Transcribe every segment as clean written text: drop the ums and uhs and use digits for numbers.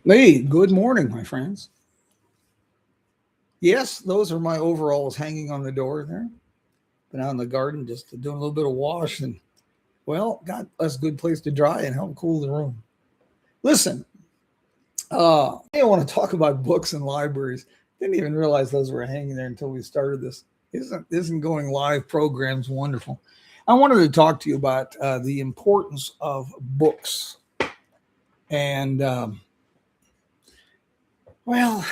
Hey, good morning, my friends. Yes, those are my overalls hanging on the door there. Been out in the garden just doing a little bit of wash and, well, got us a good place to dry and help cool the room. Listen, I want to talk about books and libraries. Didn't even realize those were hanging there until we started this. Isn't going live programs wonderful? I wanted to talk to you about the importance of books. And, well,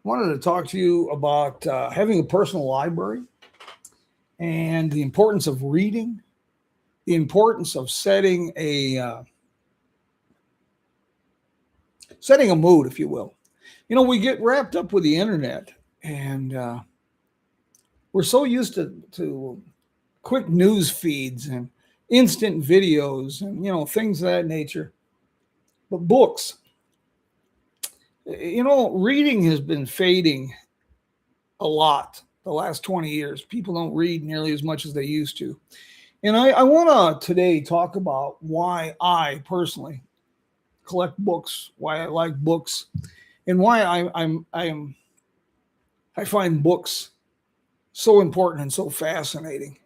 wanted to talk to you about having a personal library and the importance of reading, the importance of setting a mood, if you will. You know, we get wrapped up with the internet, and we're so used to quick news feeds and instant videos and things of that nature. But books, reading has been fading a lot the last 20 years. People don't read nearly as much as they used to. And I want to today talk about why I personally collect books, why I like books, and why I find books so important and so fascinating.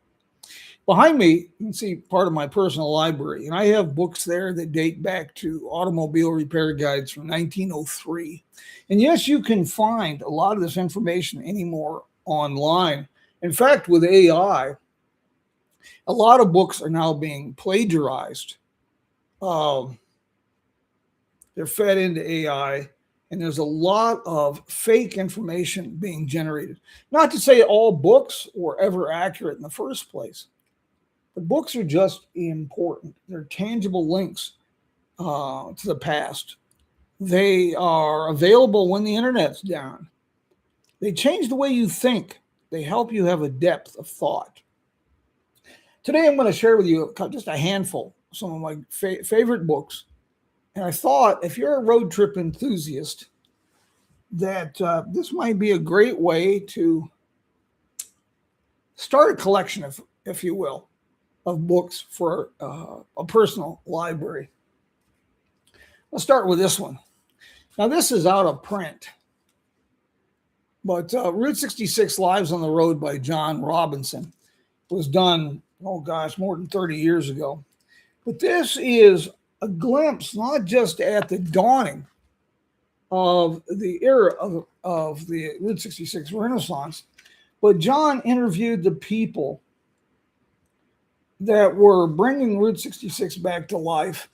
Behind me, you can see part of my personal library, and I have books there that date back to automobile repair guides from 1903. And yes, you can find a lot of this information anymore online. In fact, with AI, a lot of books are now being plagiarized. Um, they're fed into AI, and there's a lot of fake information being generated. Not to say all books were ever accurate in the first place, but books are just important. They're tangible links to the past. They are available when the internet's down. They change the way you think. They help you have a depth of thought. Today, I'm going to share with you just a handful of some of my favorite books. And I thought if you're a road trip enthusiast, that this might be a great way to start a collection, if you will, of books for a personal library. Let's start with this one. Now, this is out of print, but Route 66 Lives on the Road by John Robinson was done, oh gosh, more than 30 years ago. But this is a glimpse not just at the dawning of the era of the Route 66 Renaissance, but John interviewed the people that were bringing Route 66 back to life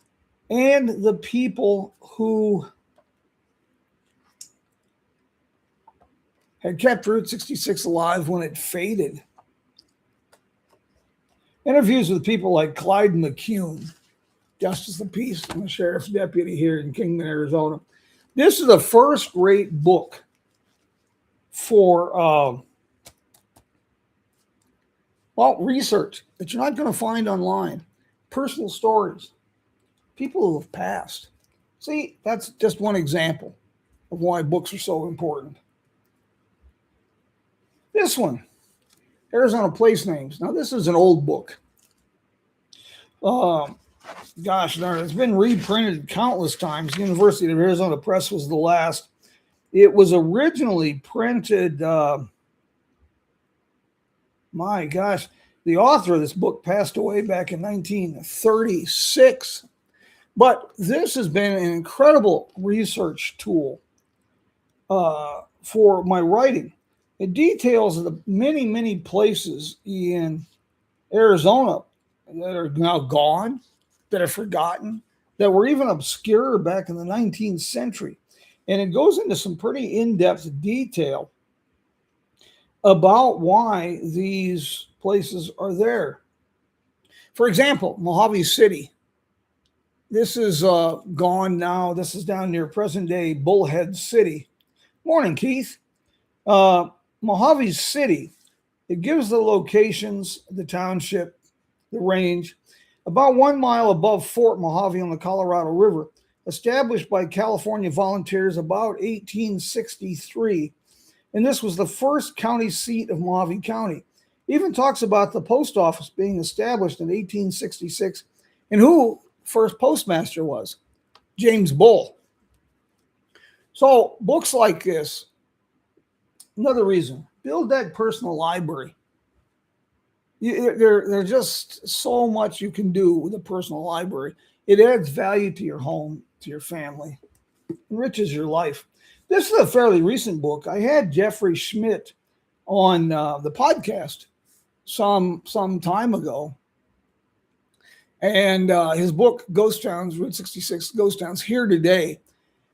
and the people who had kept Route 66 alive when it faded. Interviews with people like Clyde McCune, Justice of the Peace and the Sheriff's Deputy here in Kingman, Arizona. This is a first-rate book for, research that you're not going to find online. Personal stories, people who have passed. See, that's just one example of why books are so important. This one, Arizona Place Names. Now, this is an old book. Gosh darn, it's been reprinted countless times. University of Arizona Press was the last. It was originally printed, my gosh, the author of this book passed away back in 1936. But this has been an incredible research tool for my writing. It details the many, many places in Arizona that are now gone, that are forgotten, that were even obscure back in the 19th century. And it goes into some pretty in-depth detail about why these places are there. For example, Mojave City. This is gone now. This is down near present-day Bullhead City. Morning, Keith. Mojave City, it gives the locations, the township, the range, about 1 mile above Fort Mojave on the Colorado River, established by California volunteers about 1863. And this was the first county seat of Mojave County. Even talks about the post office being established in 1866 and who first postmaster was. James Bull. So books like this, another reason, build that personal library. There's just so much you can do with a personal library. It adds value to your home, to your family, enriches your life. This is a fairly recent book. I had Jeffrey Schmidt on the podcast some time ago. And his book, Ghost Towns, Route 66 Ghost Towns, Here Today,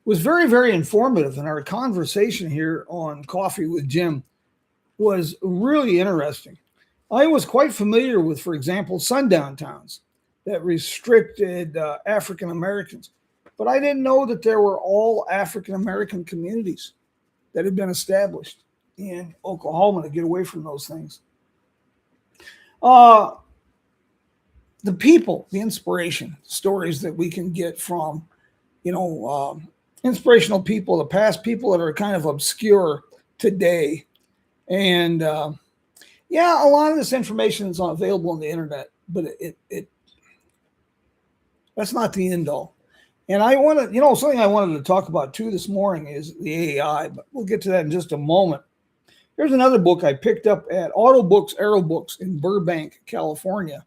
was very, very informative. And our conversation here on Coffee with Jim was really interesting. I was quite familiar with, for example, sundown towns that restricted African Americans. But I didn't know that there were all African American communities that had been established in Oklahoma to get away from those things. The people, the inspiration, stories that we can get from, inspirational people, the past, people that are kind of obscure today. And a lot of this information is available on the internet, but it that's not the end all. And I want to, something I wanted to talk about too this morning is the AI, but we'll get to that in just a moment. Here's another book I picked up at Auto Books, Arrow Books in Burbank, California.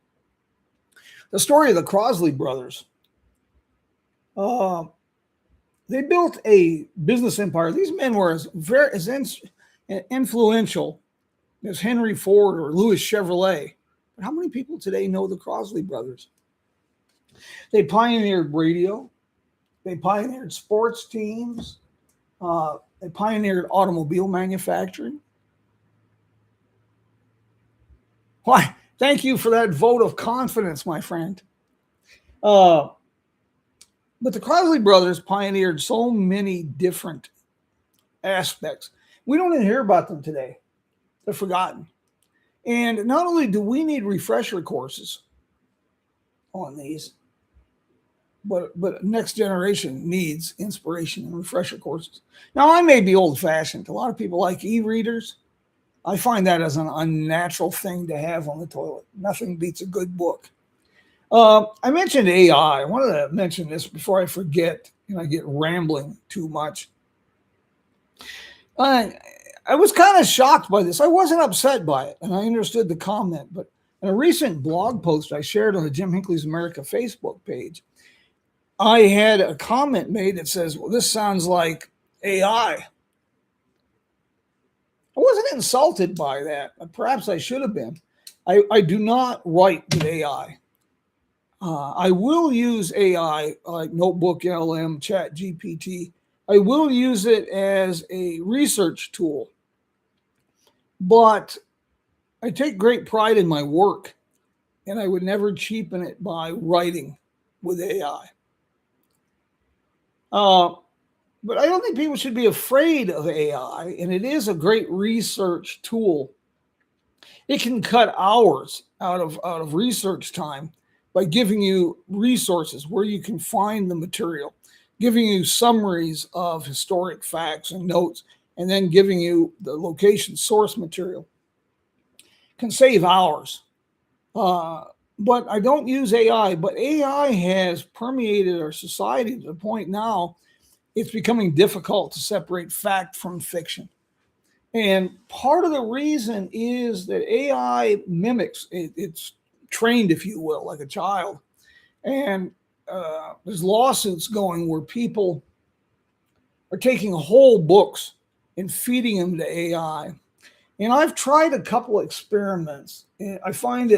The story of the Crosley brothers. They built a business empire. These men were as influential as Henry Ford or Louis Chevrolet. But how many people today know the Crosley brothers? They pioneered radio. They pioneered sports teams. They pioneered automobile manufacturing. Why? Thank you for that vote of confidence, my friend. But the Crosley brothers pioneered so many different aspects. We don't even hear about them today. They're forgotten. And not only do we need refresher courses on these, but next generation needs inspiration and refresher courses. Now, I may be old-fashioned. A lot of people like e-readers. I find that as an unnatural thing to have on the toilet. Nothing beats a good book. I mentioned AI. I wanted to mention this before I forget and I get rambling too much. I was kind of shocked by this. I wasn't upset by it, and I understood the comment. But in a recent blog post I shared on the Jim Hinckley's America Facebook page, I had a comment made that says, well, this sounds like AI. I wasn't insulted by that. Perhaps I should have been. I do not write with AI. I will use AI like Notebook LM, Chat GPT. I will use it as a research tool. But I take great pride in my work, and I would never cheapen it by writing with AI. But I don't think people should be afraid of AI, and it is a great research tool. It can cut hours out of research time by giving you resources where you can find the material, giving you summaries of historic facts and notes, and then giving you the location source material. Can save hours. But I don't use AI, but AI has permeated our society to the point now it's becoming difficult to separate fact from fiction. And part of the reason is that AI mimics, it's trained, if you will, like a child. And there's lawsuits going where people are taking whole books and feeding them to AI. And I've tried a couple experiments, and I find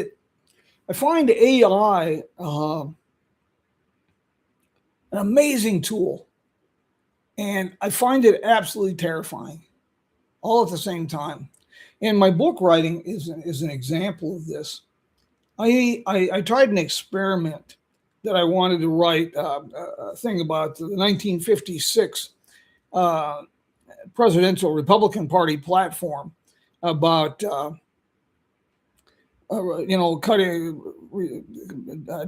AI an amazing tool, and I find it absolutely terrifying, all at the same time. And my book writing is an example of this. I tried an experiment that I wanted to write a thing about the 1956 presidential Republican Party platform about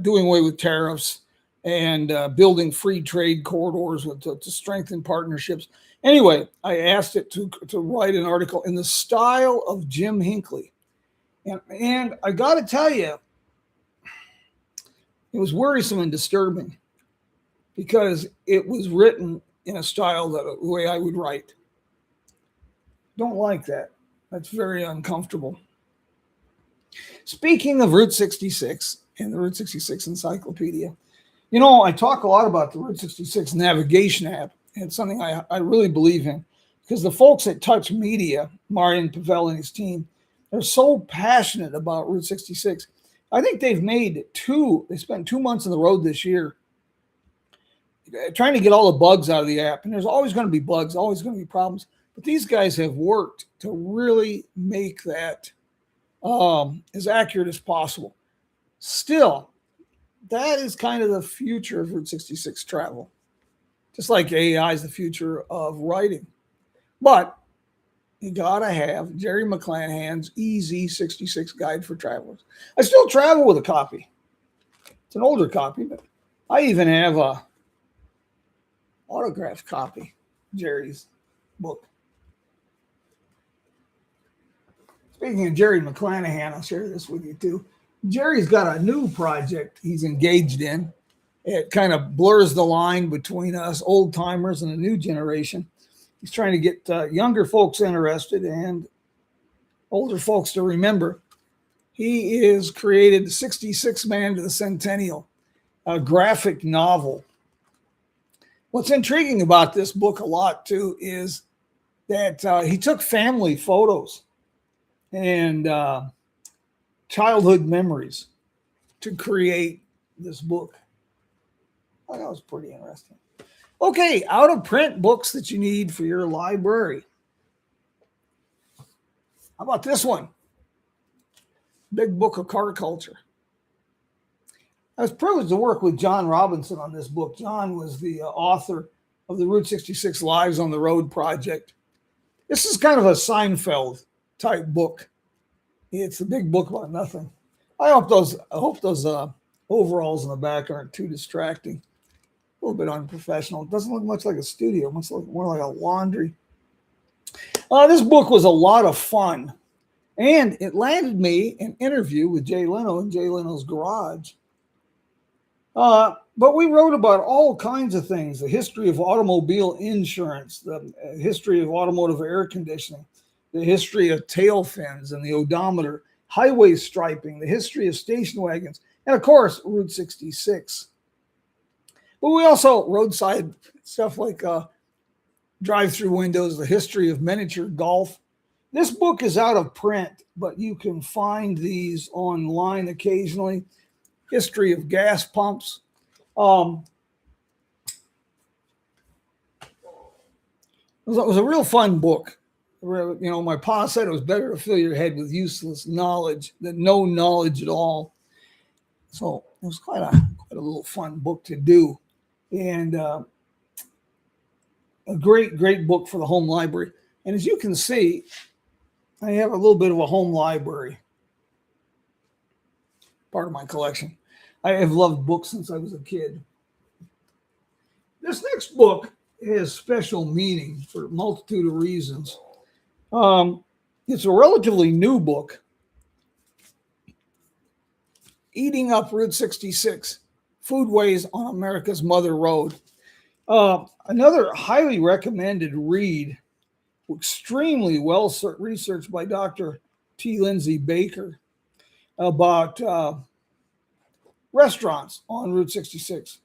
doing away with tariffs and building free trade corridors to strengthen partnerships. Anyway, I asked it to write an article in the style of Jim Hinckley. And I got to tell you, it was worrisome and disturbing. because it was written in a style that the way I would write. Don't like that. That's very uncomfortable. Speaking of Route 66 and the Route 66 Encyclopedia, you know, I talk a lot about the Route 66 navigation app. And it's something I really believe in, because the folks at Touch Media, Marian Pavel and his team, they're so passionate about Route 66. I think they've made they spent 2 months on the road this year trying to get all the bugs out of the app. And there's always going to be bugs, always going to be problems. But these guys have worked to really make that as accurate as possible. Still, that is kind of the future of Route 66 travel. Just like AI is the future of writing. But you got to have Jerry McClanahan's Easy 66 Guide for Travelers. I still travel with a copy. It's an older copy, but I even have a autographed copy, Jerry's book. Speaking of Jerry McClanahan, I'll share this with you too. Jerry's got a new project he's engaged in. It kind of blurs the line between us old timers and the new generation. He's trying to get younger folks interested and older folks to remember. He is created 66 Man to the Centennial, a graphic novel. What's intriguing about this book a lot too is that he took family photos and childhood memories to create this book. Oh, that was pretty interesting. Okay, out of print books that you need for your library. How about this one? Big Book of Car Culture. I was privileged to work with John Robinson on this book. John was the author of the Route 66 Lives on the Road project. This is kind of a Seinfeld type book. It's a big book about nothing. I hope those overalls in the back aren't too distracting. A little bit unprofessional. It doesn't look much like a studio. It looks like more like a laundry. This book was a lot of fun, and it landed me an interview with Jay Leno in Jay Leno's garage. But we wrote about all kinds of things: the history of automobile insurance, the history of automotive air conditioning, the history of tail fins and the odometer, highway striping, the history of station wagons, and of course, Route 66. But we also roadside stuff like drive-through windows, the history of miniature golf. This book is out of print, but you can find these online occasionally. History of gas pumps. It was a real fun book. You know, my pa said it was better to fill your head with useless knowledge than no knowledge at all. So it was quite a little fun book to do. And a great book for the home library. And as you can see, I have a little bit of a home library, part of my collection. I have loved books since I was a kid. This next book has special meaning for a multitude of reasons. It's a relatively new book, Eating Up Route 66, Foodways on America's Mother Road. Another highly recommended read, extremely well researched by Dr. T. Lindsay Baker about restaurants on Route 66,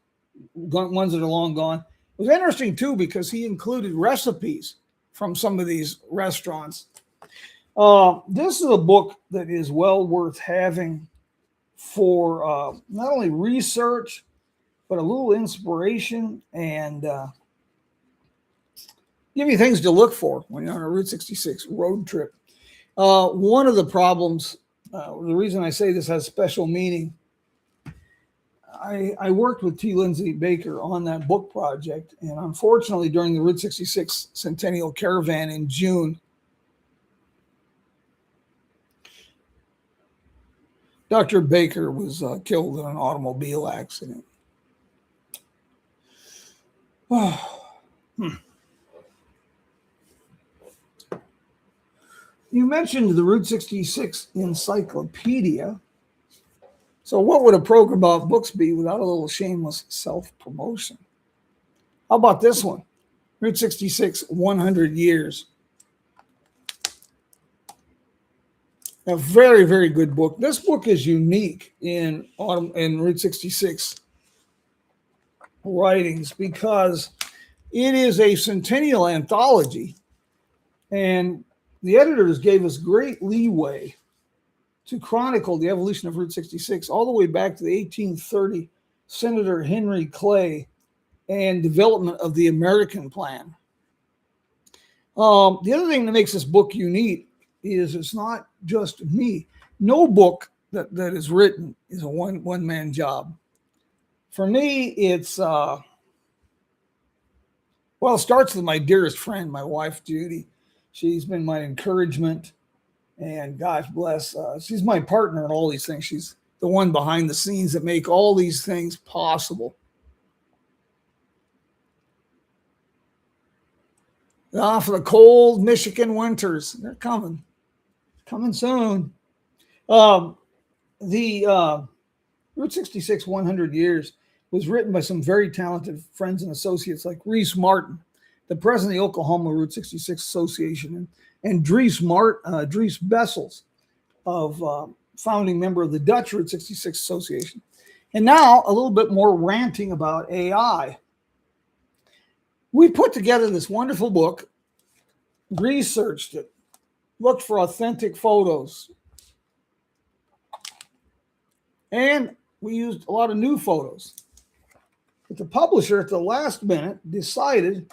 ones that are long gone. It was interesting, too, because he included recipes from some of these restaurants. This is a book that is well worth having for not only research, but a little inspiration and give you things to look for when you're on a Route 66 road trip. One of the problems, the reason I say this has special meaning, I worked with T. Lindsay Baker on that book project, and unfortunately during the Route 66 Centennial Caravan in June, Dr. Baker was killed in an automobile accident. You mentioned the Route 66 Encyclopedia. So what would a program about books be without a little shameless self-promotion? How about this one? Route 66, 100 Years. A very, very good book. This book is unique in Route 66 writings because it is a centennial anthology, and the editors gave us great leeway to chronicle the evolution of Route 66 all the way back to the 1830 Senator Henry Clay and development of the American Plan. The other thing that makes this book unique is it's not just me. No book that is written is a one-man job. For me, it's, it starts with my dearest friend, my wife, Judy. She's been my encouragement, and gosh bless, she's my partner in all these things. She's the one behind the scenes that make all these things possible. For the cold Michigan winters, they're coming soon. The Route 66 100 Years was written by some very talented friends and associates like Reese Martin, the president of the Oklahoma Route 66 Association, and Dries Bessels, of founding member of the Dutch Route 66 Association. And now a little bit more ranting about AI. We put together this wonderful book, researched it, looked for authentic photos, and we used a lot of new photos. But the publisher at the last minute decided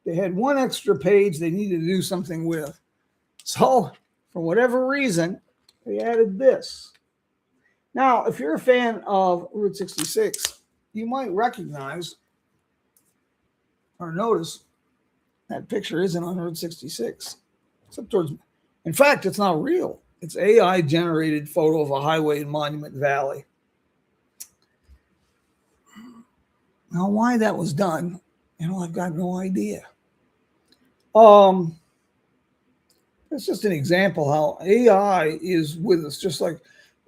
they had one extra page they needed to do something with. So, for whatever reason, they added this. Now, if you're a fan of Route 66, you might recognize or notice that picture isn't on Route 66. In fact, it's not real. It's AI-generated photo of a highway in Monument Valley. Now, why that was done, I've got no idea. It's just an example how AI is with us, just like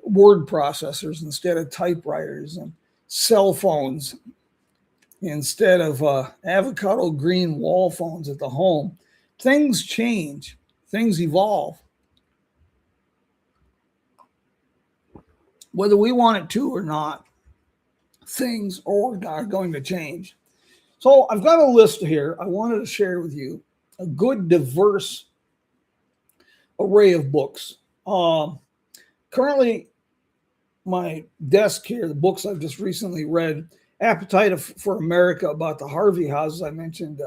word processors instead of typewriters, and cell phones instead of avocado green wall phones at the home. Things change. Things evolve. Whether we want it to or not, things are going to change. So I've got a list here I wanted to share with you, a good, diverse array of books. Currently, my desk here, the books I've just recently read, Appetite for America, about the Harvey houses I mentioned,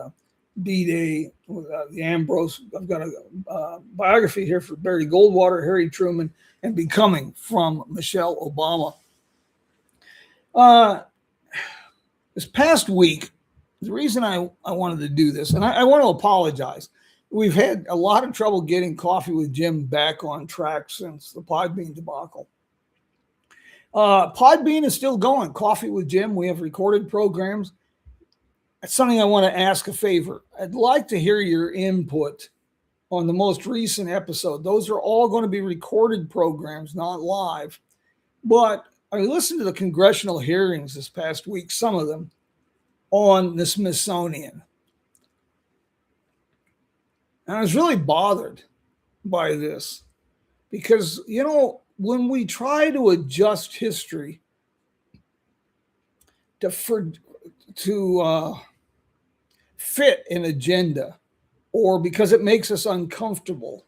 D-Day, the Ambrose. I've got a biography here for Barry Goldwater, Harry Truman, and Becoming from Michelle Obama. This past week, the reason I wanted to do this, and I want to apologize. We've had a lot of trouble getting Coffee with Jim back on track since the Podbean debacle. Podbean is still going. Coffee with Jim. We have recorded programs. That's something I want to ask a favor. I'd like to hear your input on the most recent episode. Those are all going to be recorded programs, not live. But I listened to the congressional hearings this past week, some of them, on the Smithsonian. And I was really bothered by this because, when we try to adjust history to fit an agenda, or because it makes us uncomfortable,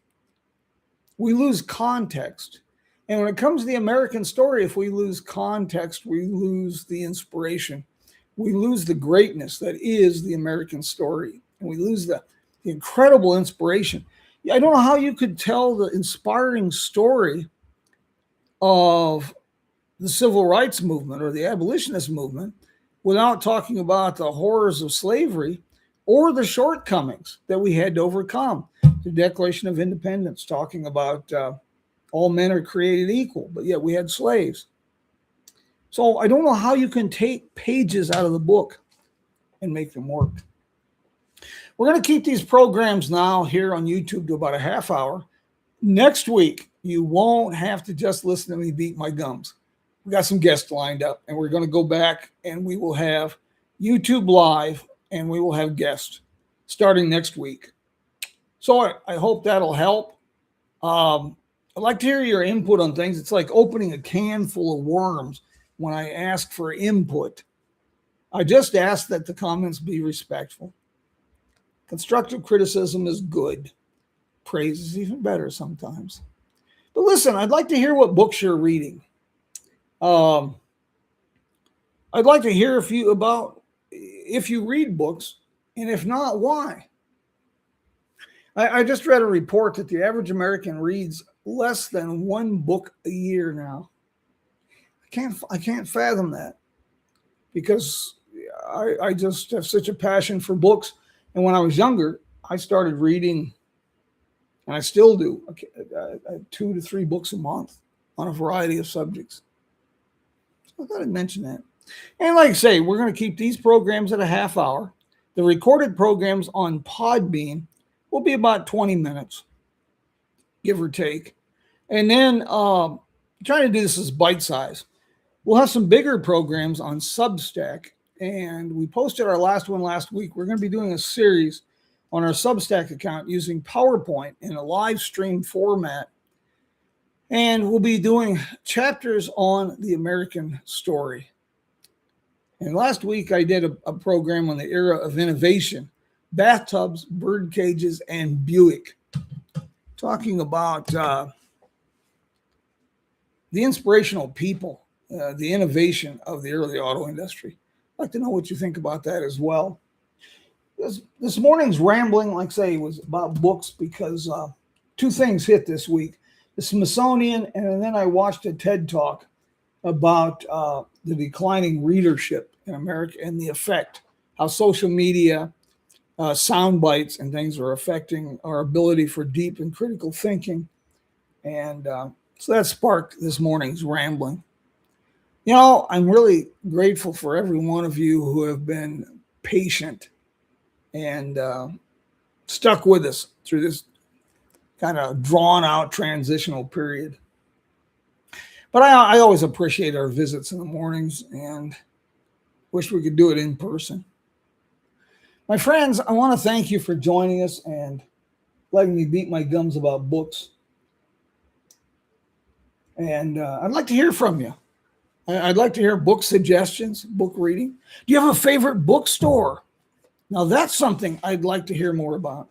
we lose context. And when it comes to the American story, if we lose context, we lose the inspiration. We lose the greatness that is the American story. And we lose the incredible inspiration. I don't know how you could tell the inspiring story of the civil rights movement or the abolitionist movement without talking about the horrors of slavery or the shortcomings that we had to overcome. The Declaration of Independence, talking about all men are created equal, but yet we had slaves. So I don't know how you can take pages out of the book and make them work. We're going to keep these programs now here on YouTube to about a half hour. Next week, you won't have to just listen to me beat my gums. We got some guests lined up, and we're going to go back and we will have YouTube Live and we will have guests starting next week. So I hope that'll help. I'd like to hear your input on things. It's like opening a can full of worms when I ask for input. I just ask that the comments be respectful. Constructive criticism is good. Praise is even better sometimes. But listen, I'd like to hear what books you're reading. I'd like to hear if you read books, and if not, why. I just read a report that the average American reads less than one book a year now. I can't fathom that, because I just have such a passion for books. And when I was younger, I started reading, and I still do, 2 to 3 books a month on a variety of subjects. So I thought I'd mention that. And like I say, we're going to keep these programs at a half hour. The recorded programs on Podbean will be about 20 minutes, give or take. And then trying to do this as bite size. We'll have some bigger programs on Substack. And we posted our last one last week. We're going to be doing a series on our Substack account using PowerPoint in a live stream format. And we'll be doing chapters on the American story. And last week I did a program on the era of innovation, bathtubs, bird cages, and Buick, talking about the inspirational people, the innovation of the early auto industry. I'd like to know what you think about that as well. This morning's rambling, like I say, was about books because 2 things hit this week. The Smithsonian, and then I watched a TED Talk about the declining readership in America and the effect, how social media, sound bites and things are affecting our ability for deep and critical thinking. And so that sparked this morning's rambling. You know, I'm really grateful for every one of you who have been patient and stuck with us through this kind of drawn out transitional period. But I always appreciate our visits in the mornings and wish we could do it in person. My friends, I want to thank you for joining us and letting me beat my gums about books. And I'd like to hear from you. I'd like to hear book suggestions, book reading. Do you have a favorite bookstore? Now that's something I'd like to hear more about,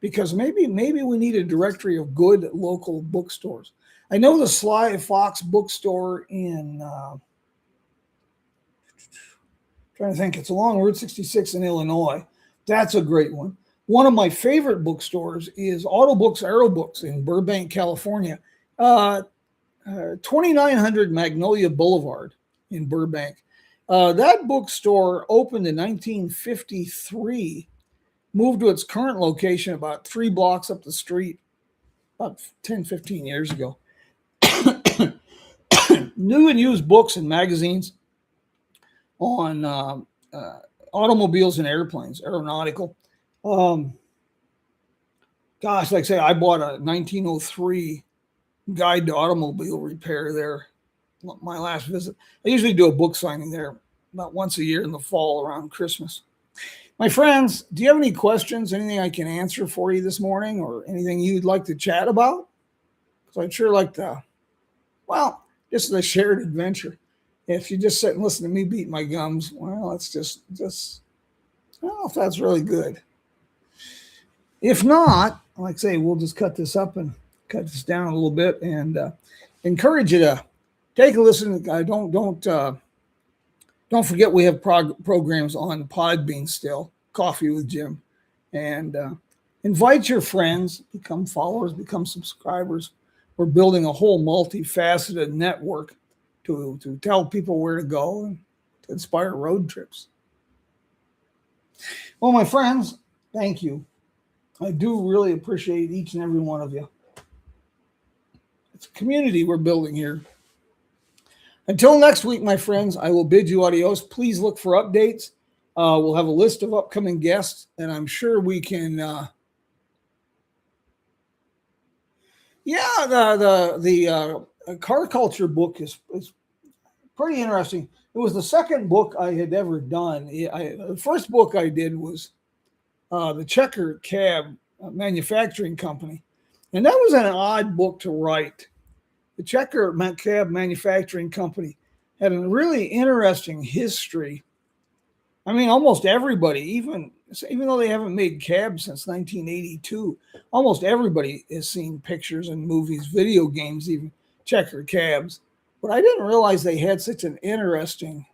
because maybe we need a directory of good local bookstores. I know the Sly Fox bookstore in, trying to think, it's along Route 66 in Illinois. That's a great one. One of my favorite bookstores is Auto Books Aero Books in Burbank, California. 2900 Magnolia Boulevard in Burbank. That bookstore opened in 1953, moved to its current location about 3 blocks up the street about 10, 15 years ago. New and used books and magazines on automobiles and airplanes, aeronautical. Gosh, like I say, I bought a 1903 guide to automobile repair there, my last visit. I usually do a book signing there about once a year in the fall around Christmas. My friends, do you have any questions, anything I can answer for you this morning, or anything you'd like to chat about? Because I'd sure like to, well, just the shared adventure. If you just sit and listen to me beat my gums, well, it's just I don't know if that's really good. If not, like I say, we'll just cut this up and cut this down a little bit, and encourage you to take a listen. Don't forget we have programs on Podbean still, Coffee with Jim, and invite your friends, become followers, become subscribers. We're building a whole multifaceted network to tell people where to go and to inspire road trips. Well, my friends, thank you. I do really appreciate each and every one of you. It's a community we're building here. Until next week, my friends, I will bid you adios. Please look for updates. We'll have a list of upcoming guests, and I'm sure we can. The car culture book is pretty interesting. It was the second book I had ever done. The first book I did was the Checker Cab Manufacturing Company. And that was an odd book to write. The Checker Cab Manufacturing Company had a really interesting history. I mean, almost everybody, even though they haven't made cabs since 1982, almost everybody has seen pictures and movies, video games, even Checker cabs. But I didn't realize they had such an interesting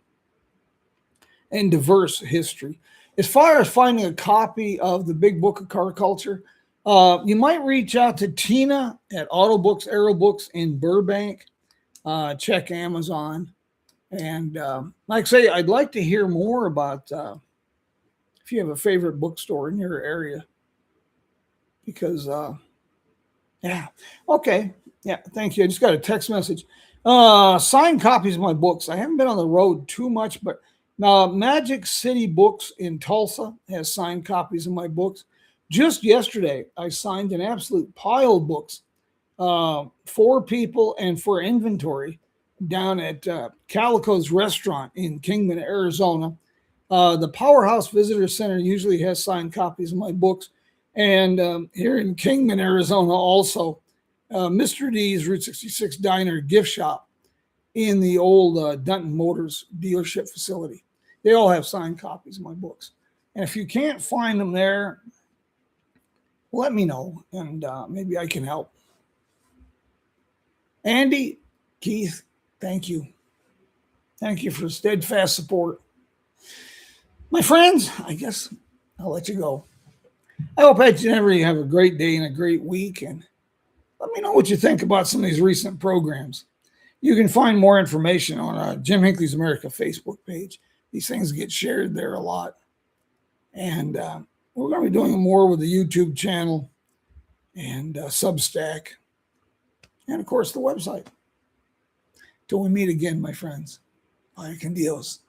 and diverse history. As far as finding a copy of the Big Book of Car Culture, you might reach out to Tina at Autobooks, Aerobooks in Burbank. Check Amazon. And like I say, I'd like to hear more about if you have a favorite bookstore in your area. Because, yeah. Okay. Yeah, thank you. I just got a text message. Signed copies of my books. I haven't been on the road too much, but Magic City Books in Tulsa has signed copies of my books. Just yesterday, I signed an absolute pile of books for people and for inventory down at Calico's Restaurant in Kingman, Arizona. The Powerhouse Visitor Center usually has signed copies of my books. And here in Kingman, Arizona, also, Mr. D's Route 66 Diner gift shop in the old Dunton Motors dealership facility. They all have signed copies of my books. And if you can't find them there, let me know, and maybe I can help. Andy, Keith, thank you. Thank you for steadfast support. My friends, I guess I'll let you go. I hope that you have a great day and a great week, and let me know what you think about some of these recent programs. You can find more information on Jim Hinckley's America Facebook page. These things get shared there a lot. And we're going to be doing more with the YouTube channel and Substack. And, of course, the website. Till we meet again, my friends. Vaya con Dios.